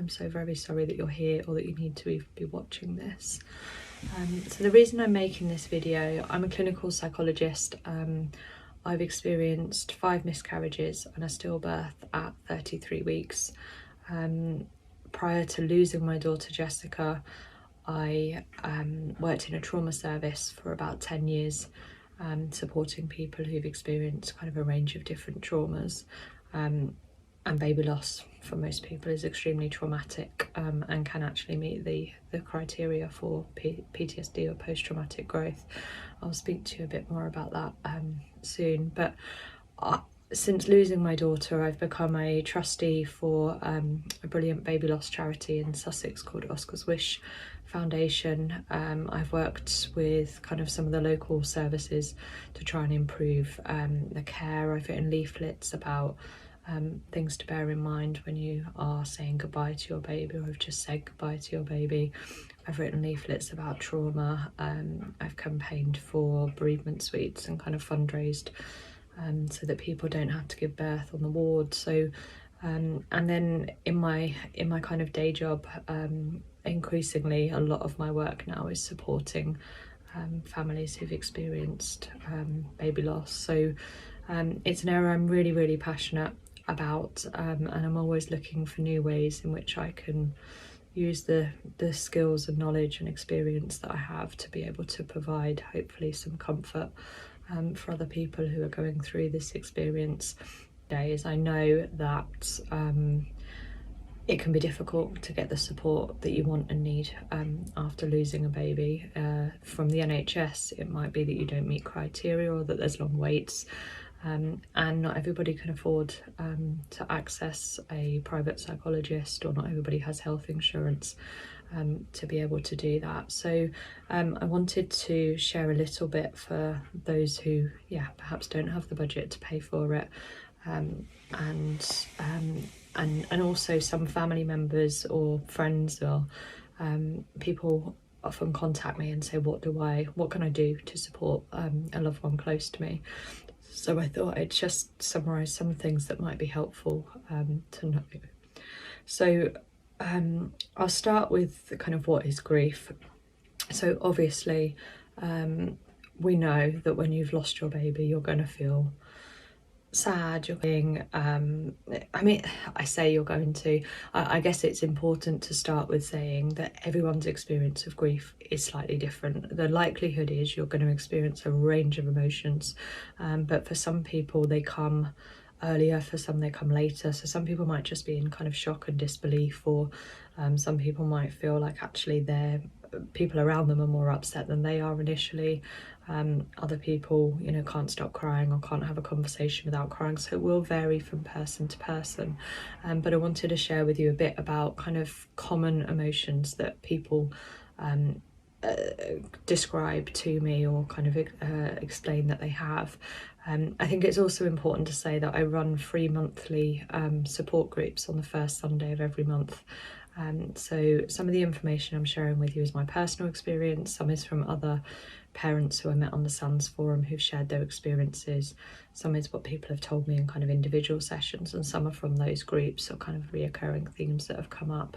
I'm so very sorry that you're here or that you need to even be watching this. So the reason I'm making this video, I'm a clinical psychologist. I've experienced 5 miscarriages and a stillbirth at 33 weeks. Prior to losing my daughter Jessica, I worked in a trauma service for about 10 years, supporting people who've experienced kind of a range of different traumas. And baby loss for most people is extremely traumatic, and can actually meet the criteria for PTSD or post-traumatic growth. I'll speak to you a bit more about that soon. But since losing my daughter, I've become a trustee for a brilliant baby loss charity in Sussex called Oscar's Wish Foundation. I've worked with kind of some of the local services to try and improve the care. I've written leaflets about things to bear in mind when you are saying goodbye to your baby or have just said goodbye to your baby. I've written leaflets about trauma. I've campaigned for bereavement suites and kind of fundraised so that people don't have to give birth on the ward. So and then in my kind of day job, increasingly a lot of my work now is supporting families who've experienced baby loss. So it's an area I'm really passionate about, and I'm always looking for new ways in which I can use the skills and knowledge and experience that I have to be able to provide hopefully some comfort for other people who are going through this experience. Days I know that it can be difficult to get the support that you want and need after losing a baby. From the NHS, it might be that you don't meet criteria or that there's long waits. And not everybody can afford to access a private psychologist, or not everybody has health insurance to be able to do that. So I wanted to share a little bit for those who perhaps don't have the budget to pay for it, and also some family members or friends or people often contact me and say, what can I do to support a loved one close to me? So I thought I'd just summarise some things that might be helpful to know. So I'll start with kind of what is grief. So obviously we know that when you've lost your baby, you're going to feel sad, you're being I guess it's important to start with saying that everyone's experience of grief is slightly different. The likelihood is you're going to experience a range of emotions, but for some people they come earlier, for some they come later. So some people might just be in kind of shock and disbelief, or some people might feel like actually their people around them are more upset than they are initially. Other people, can't stop crying or can't have a conversation without crying. So it will vary from person to person. But I wanted to share with you a bit about kind of common emotions that people describe to me or kind of explain that they have. I think it's also important to say that I run free monthly support groups on the first Sunday of every month. So some of the information I'm sharing with you is my personal experience, some is from other parents who I met on the SANS forum who've shared their experiences, some is what people have told me in kind of individual sessions, and some are from those groups or kind of reoccurring themes that have come up.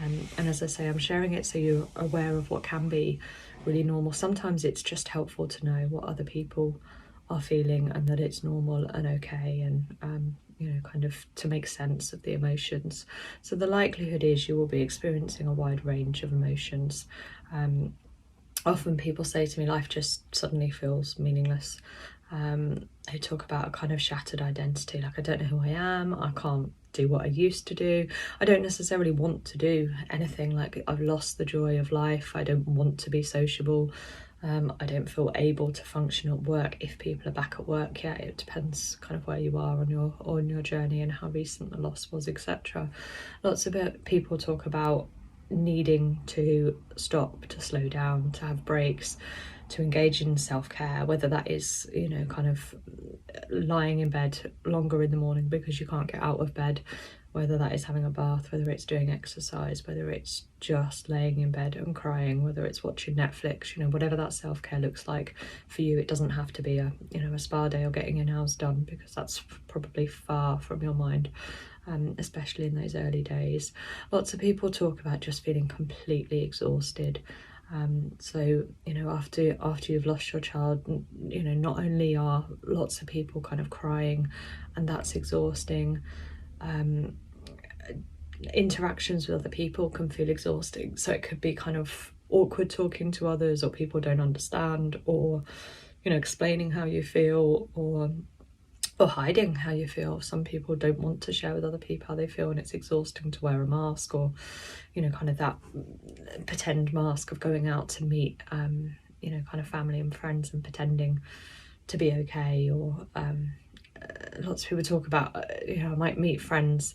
And as I say, I'm sharing it so you're aware of what can be really normal. Sometimes it's just helpful to know what other people are feeling and that it's normal and okay, and kind of to make sense of the emotions. So the likelihood is you will be experiencing a wide range of emotions. Often people say to me, life just suddenly feels meaningless. They talk about a kind of shattered identity, like I don't know who I am, I can't do what I used to do, I don't necessarily want to do anything, like I've lost the joy of life, I don't want to be sociable, I don't feel able to function at work if people are back at work yet. It depends kind of where you are on your journey and how recent the loss was, etc. Lots of people talk about needing to stop, to slow down, to have breaks, to engage in self-care, whether that is kind of lying in bed longer in the morning because you can't get out of bed, whether that is having a bath, whether it's doing exercise, whether it's just laying in bed and crying, whether it's watching Netflix, you know, whatever that self-care looks like for you. It doesn't have to be a, you know, a spa day or getting your nails done, because that's probably far from your mind, especially in those early days. Lots of people talk about just feeling completely exhausted. So, you know, after you've lost your child, you know, not only are lots of people kind of crying, and that's exhausting, interactions with other people can feel exhausting. So it could be kind of awkward talking to others, or people don't understand, or, you know, explaining how you feel, or hiding how you feel. Some people don't want to share with other people how they feel, and it's exhausting to wear a mask, or, you know, kind of that pretend mask of going out to meet, you know, kind of family and friends and pretending to be okay. Or lots of people talk about, you know, I might meet friends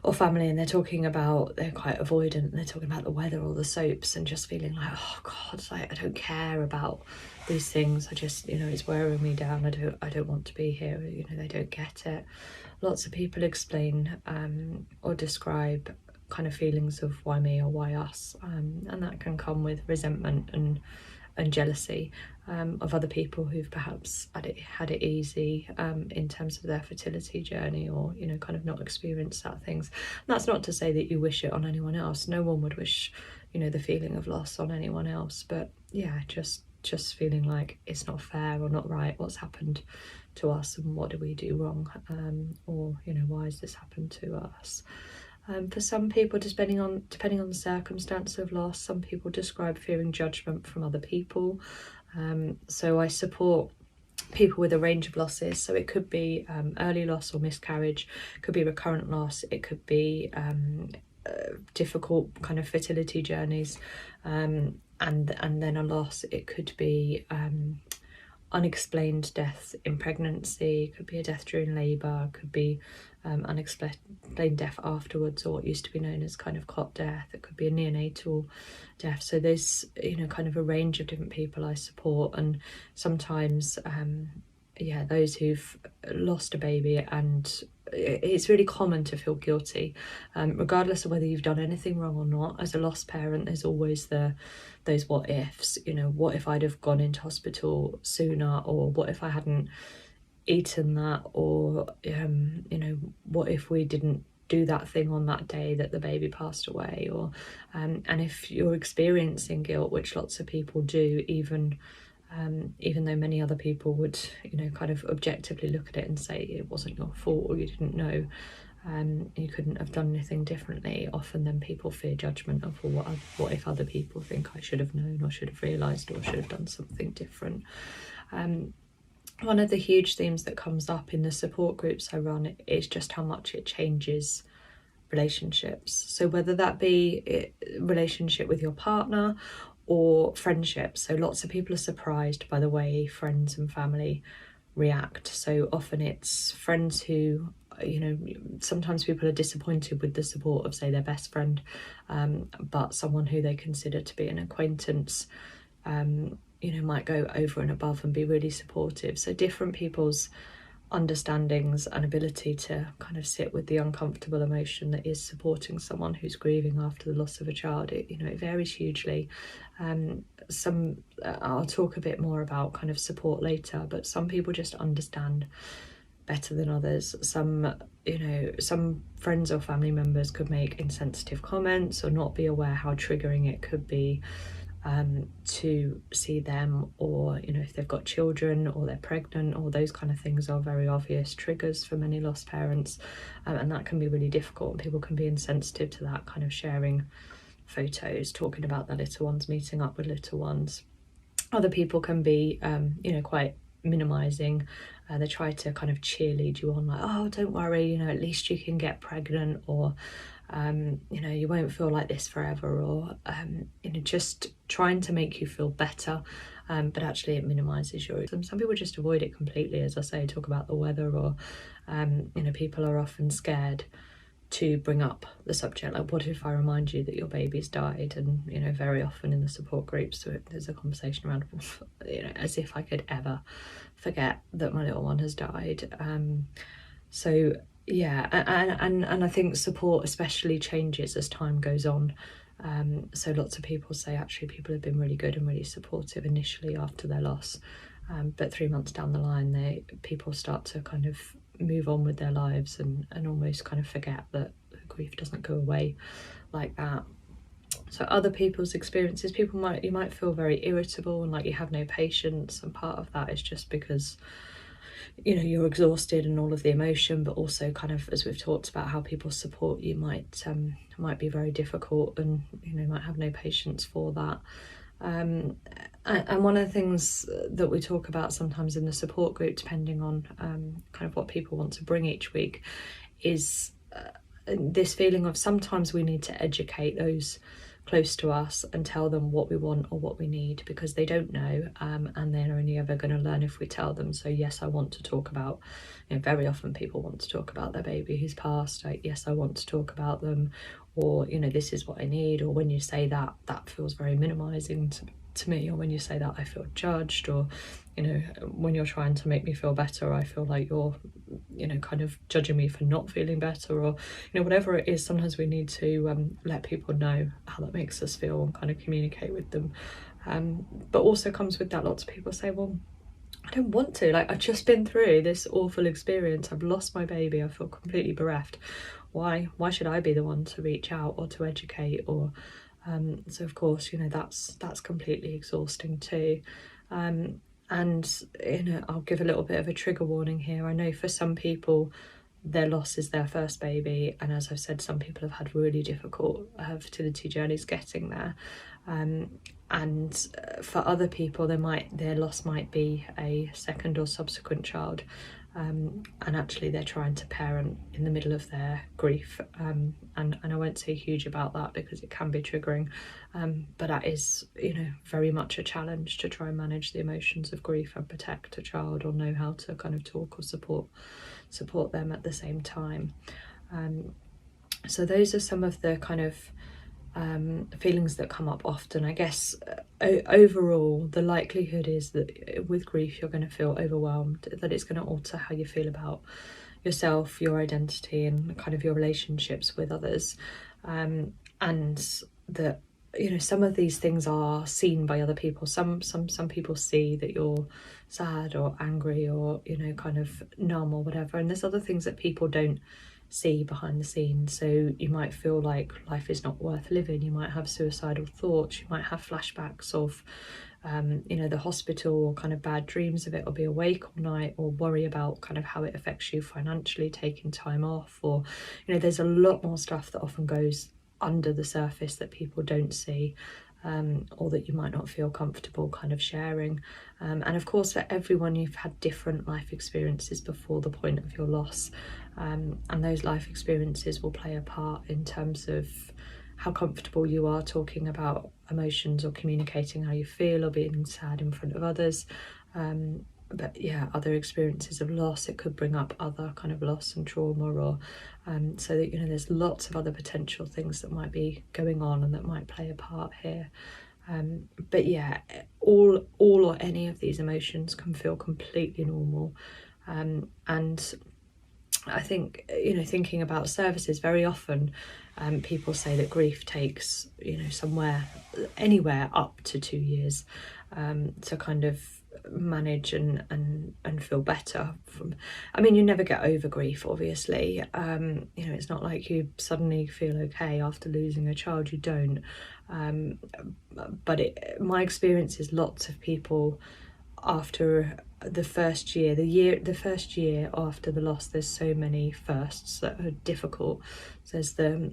or family and they're quite avoidant, and they're talking about the weather or the soaps, and just feeling like, oh God, like, I don't care about these things. I just, you know, it's wearing me down. I don't want to be here. You know, they don't get it. Lots of people explain or describe kind of feelings of why me or why us, and that can come with resentment and jealousy of other people who've perhaps had it easy in terms of their fertility journey, or, you know, kind of not experienced that things. And that's not to say that you wish it on anyone else. No one would wish, you know, the feeling of loss on anyone else. But yeah, just feeling like it's not fair or not right, what's happened to us, and what do we do wrong, or, you know, why has this happened to us? For some people, depending on the circumstance of loss, some people describe fearing judgment from other people. So I support people with a range of losses. So it could be early loss or miscarriage, it could be recurrent loss, it could be difficult kind of fertility journeys, and then a loss. It could be unexplained death in pregnancy, could be a death during labour, could be unexplained death afterwards, or what used to be known as kind of cot death. It could be a neonatal death. So there's, you know, kind of a range of different people I support. And sometimes yeah, those who've lost a baby, and it's really common to feel guilty, regardless of whether you've done anything wrong or not. As a lost parent, there's always those what ifs, you know, what if I'd have gone into hospital sooner, or what if I hadn't eaten that, or you know, what if we didn't do that thing on that day that the baby passed away, or and if you're experiencing guilt, which lots of people do, even though many other people would, you know, kind of objectively look at it and say it wasn't your fault, or you didn't know, you couldn't have done anything differently. Often then people fear judgment of, well, what if other people think I should have known, or should have realised, or should have done something different. One of the huge themes that comes up in the support groups I run is just how much it changes relationships. So whether that be a relationship with your partner or friendships. So lots of people are surprised by the way friends and family react. So often it's friends who, you know, sometimes people are disappointed with the support of, say, their best friend, but someone who they consider to be an acquaintance, you know, might go over and above and be really supportive. So different people's understandings and ability to kind of sit with the uncomfortable emotion that is supporting someone who's grieving after the loss of a child, you know, it varies hugely. I'll talk a bit more about kind of support later, but some people just understand better than others. Some, you know, some friends or family members could make insensitive comments or not be aware how triggering it could be to see them, or, you know, if they've got children or they're pregnant, or those kind of things are very obvious triggers for many lost parents, and that can be really difficult, and people can be insensitive to that, kind of sharing photos, talking about their little ones, meeting up with little ones. Other people can be you know, quite minimizing. They try to kind of cheerlead you on, like, oh, don't worry, you know, at least you can get pregnant, or you know, you won't feel like this forever, or you know, just trying to make you feel better, but actually it minimizes your. Some people just avoid it completely, as I say, talk about the weather, or you know, people are often scared to bring up the subject, like, what if I remind you that your baby's died? And, you know, very often in the support groups there's a conversation around, you know, as if I could ever forget that my little one has died. So yeah, and I think support especially changes as time goes on. So lots of people say actually people have been really good and really supportive initially after their loss, but 3 months down the line, people start to kind of move on with their lives and almost kind of forget that grief doesn't go away like that. So other people's experiences, you might feel very irritable and like you have no patience, and part of that is just because you're exhausted and all of the emotion, but also kind of, as we've talked about, how people support you might be very difficult, and might have no patience for that. And one of the things that we talk about sometimes in the support group, depending on kind of what people want to bring each week, is this feeling of sometimes we need to educate those close to us and tell them what we want or what we need, because they don't know, and they're only ever going to learn if we tell them. So yes, I want to talk about, very often people want to talk about their baby who's passed, like yes, I want to talk about them, or this is what I need, or when you say that feels very minimizing to me, or when you say that I feel judged, or when you're trying to make me feel better, I feel like you're kind of judging me for not feeling better, or whatever it is. Sometimes we need to let people know how that makes us feel and kind of communicate with them, but also comes with that, lots of people say, well, I don't want to, like, I've just been through this awful experience, I've lost my baby, I feel completely bereft, why should I be the one to reach out or to educate? Or so of course that's completely exhausting too. And I'll give a little bit of a trigger warning here. I know for some people their loss is their first baby, and as I've said, some people have had really difficult fertility journeys getting there, and for other people their loss might be a second or subsequent child, and actually they're trying to parent in the middle of their grief, and I won't say huge about that because it can be triggering, but that is very much a challenge, to try and manage the emotions of grief and protect a child, or know how to kind of talk or support them at the same time. So those are some of the kind of feelings that come up often. I guess overall the likelihood is that with grief you're going to feel overwhelmed, that it's going to alter how you feel about yourself, your identity, and kind of your relationships with others, and that some of these things are seen by other people. Some people see that you're sad or angry or kind of numb or whatever, and there's other things that people don't see behind the scenes. So you might feel like life is not worth living, you might have suicidal thoughts, you might have flashbacks of the hospital, or kind of bad dreams of it, or be awake all night, or worry about kind of how it affects you financially, taking time off, or there's a lot more stuff that often goes under the surface that people don't see, or that you might not feel comfortable kind of sharing. And of course, for everyone, you've had different life experiences before the point of your loss, and those life experiences will play a part in terms of how comfortable you are talking about emotions, or communicating how you feel, or being sad in front of others. But yeah, other experiences of loss, it could bring up other kind of loss and trauma, or so that there's lots of other potential things that might be going on and that might play a part here. But yeah, all or any of these emotions can feel completely normal, and I think thinking about services, very often people say that grief takes anywhere up to 2 years to kind of manage and feel better from. I mean, you never get over grief, obviously. It's not like you suddenly feel okay after losing a child, you don't. But my experience is lots of people, after the first year after the loss, there's so many firsts that are difficult. So there's their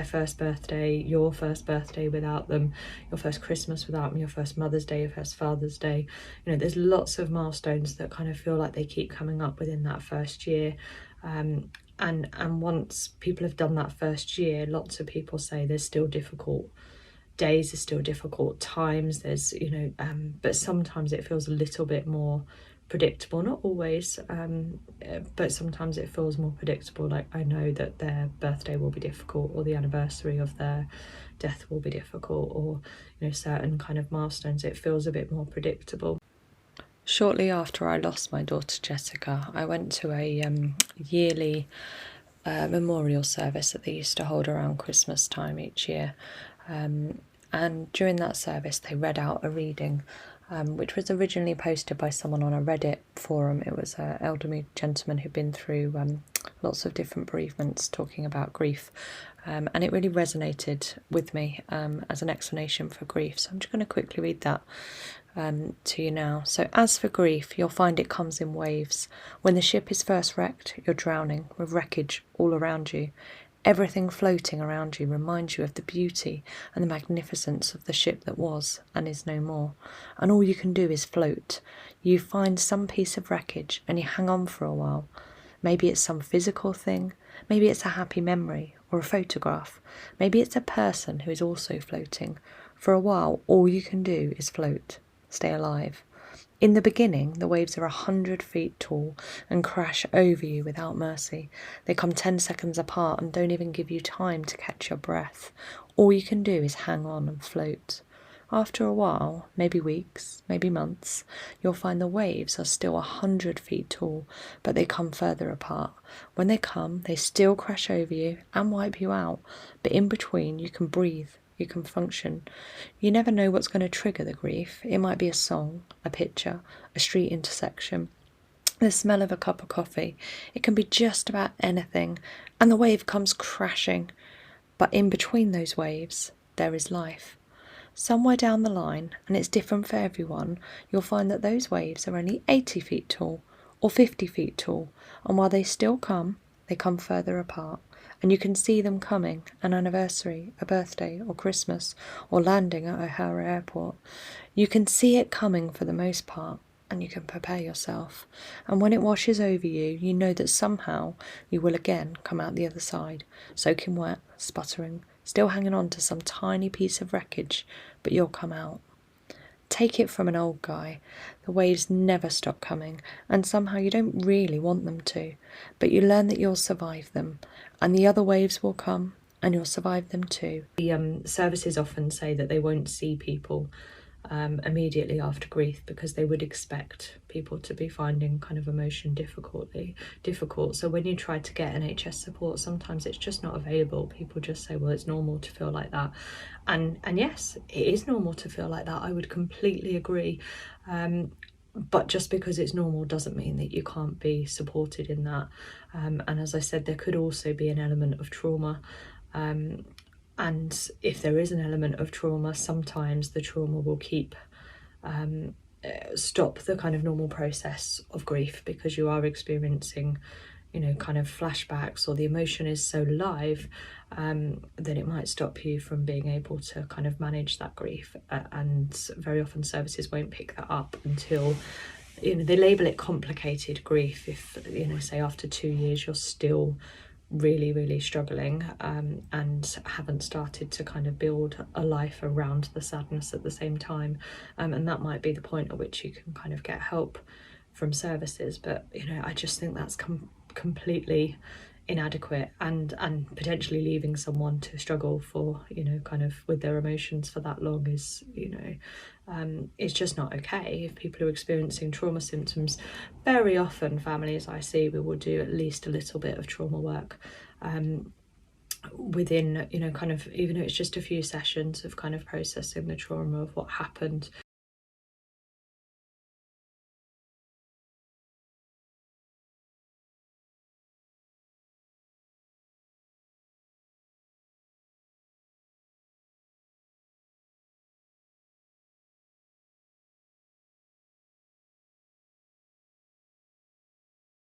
first birthday, your first birthday without them, your first Christmas without them, your first Mother's Day, your first Father's Day. There's lots of milestones that kind of feel like they keep coming up within that first year, and once people have done that first year, lots of people say there's still difficult days, are still difficult times, there's but sometimes it feels a little bit more predictable, not always, but sometimes it feels more predictable. Like, I know that their birthday will be difficult, or the anniversary of their death will be difficult, or certain kind of milestones, it feels a bit more predictable. Shortly after I lost my daughter Jessica, I went to a yearly memorial service that they used to hold around Christmas time each year. And during that service, they read out a reading, which was originally posted by someone on a Reddit forum. It was an elderly gentleman who'd been through lots of different bereavements, talking about grief. And it really resonated with me as an explanation for grief. So I'm just going to quickly read that to you now. So, as for grief, you'll find it comes in waves. When the ship is first wrecked, you're drowning with wreckage all around you. Everything floating around you reminds you of the beauty and the magnificence of the ship that was and is no more. And all you can do is float. You find some piece of wreckage and you hang on for a while. Maybe it's some physical thing. Maybe it's a happy memory or a photograph. Maybe it's a person who is also floating. For a while, all you can do is float. Stay alive. In the beginning, the waves are 100 feet tall and crash over you without mercy. They come 10 seconds apart and don't even give you time to catch your breath. All you can do is hang on and float. After a while, maybe weeks, maybe months, you'll find the waves are still 100 feet tall, but they come further apart. When they come, they still crash over you and wipe you out, but in between you can breathe. You can function. You never know what's going to trigger the grief. It might be a song, a picture, a street intersection, the smell of a cup of coffee. It can be just about anything, and the wave comes crashing. But in between those waves, there is life. Somewhere down the line, and it's different for everyone, you'll find that those waves are only 80 feet tall or 50 feet tall, and while they still come, they come further apart. And you can see them coming, an anniversary, a birthday, or Christmas, or landing at O'Hare Airport. You can see it coming for the most part, and you can prepare yourself. And when it washes over you, you know that somehow you will again come out the other side, soaking wet, sputtering, still hanging on to some tiny piece of wreckage, but you'll come out. Take it from an old guy. The waves never stop coming, and somehow you don't really want them to, but you learn that you'll survive them, and the other waves will come, and you'll survive them too. The services often say that they won't see people immediately after grief because they would expect people to be finding kind of emotion difficult. So when you try to get NHS support, sometimes it's just not available. People just say, well, it's normal to feel like that. And yes, it is normal to feel like that. I would completely agree. But just because it's normal doesn't mean that you can't be supported in that. And as I said, there could also be an element of trauma. And if there is an element of trauma, sometimes the trauma will stop the kind of normal process of grief because you are experiencing, you know, kind of flashbacks, or the emotion is so live that it might stop you from being able to kind of manage that grief. And very often services won't pick that up until, you know, they label it complicated grief. If, you know, say after 2 years you're still really struggling and haven't started to kind of build a life around the sadness at the same time, and that might be the point at which you can kind of get help from services. But, you know, I just think that's completely inadequate, and potentially leaving someone to struggle for, you know, kind of with their emotions for that long is, you know, it's just not okay. If people are experiencing trauma symptoms, very often families I see, we will do at least a little bit of trauma work within, you know, kind of, even though it's just a few sessions of kind of processing the trauma of what happened